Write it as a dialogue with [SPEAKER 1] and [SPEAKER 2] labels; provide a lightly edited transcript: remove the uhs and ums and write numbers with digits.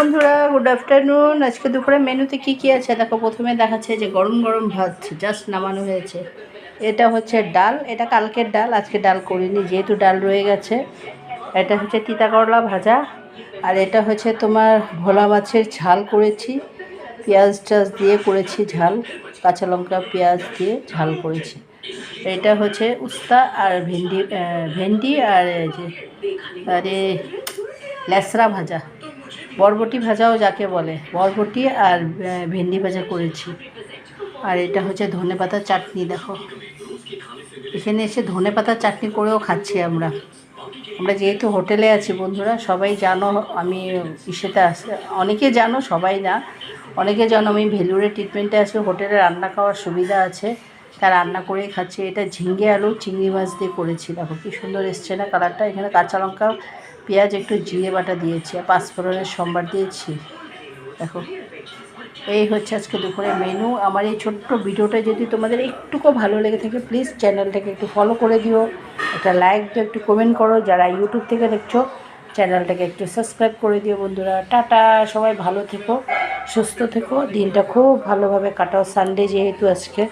[SPEAKER 1] বন্ধুরা, good afternoon. আজকে দুপুরে মেনুতে কি আছে দেখো। প্রথমে দেখাচ্ছে যে গরম গরম ভাত জাস্ট নামানো হয়েছে। এটা হচ্ছে ডাল, এটা কালকের ডাল, আজকে ডাল করিনি যেহেতু ডাল রয়ে গেছে। এটা হচ্ছে তিতা করলা ভাজা, আর এটা হচ্ছে তোমার ভোলা মাছের ঝাল করেছি, পেঁয়াজ টাজ দিয়ে করেছি ঝাল, কাঁচা লঙ্কা পেঁয়াজ দিয়ে ঝাল করেছি। এটা হচ্ছে উস্তা আর ভেন্ডি আর আরে লেসরা ভাজা, বরবটি ভাজাও যাকে বলে, বরবটি আর ভেন্ডি ভাজা করেছি। আর এটা হচ্ছে ধনেপাতার চাটনি। দেখো এখানে এসে ধনেপাতার চাটনি করেও খাচ্ছি আমরা। আমরা যেহেতু হোটেলে আছি বন্ধুরা, সবাই জানো আমি ইসেতে আসে, অনেকে জানো সবাই না, অনেকে জানো আমি ভেলুরে ট্রিটমেন্টে আছি। হোটেলে রান্না খাওয়ার সুবিধা আছে, তা রান্না করেই খাচ্ছি। এটা ঝিঙ্গে আলু চিংড়ি মাছ দিয়ে করেছি। দেখো কী সুন্দর এসছে না কালারটা। এখানে কাঁচা লঙ্কা পেঁয়াজ একটু জিরে বাটা দিয়েছি, আর পাঁচফোড়নের সম্বার দিয়েছি। দেখো এই হচ্ছে আজকে দুপুরের মেনু। আমার এই ছোট্ট ভিডিওটা যদি তোমাদের একটুকু ভালো লেগে থাকে, প্লিজ চ্যানেলটাকে একটু ফলো করে দিও, একটা লাইক দিও, একটু কমেন্ট করো। যারা ইউটিউব থেকে দেখছো চ্যানেলটাকে একটু সাবস্ক্রাইব করে দিও বন্ধুরা। টাটা, সবাই ভালো থেকো, সুস্থ থেকো, দিনটা খুব ভালোভাবে কাটাও। সানডে যেহেতু আজকে।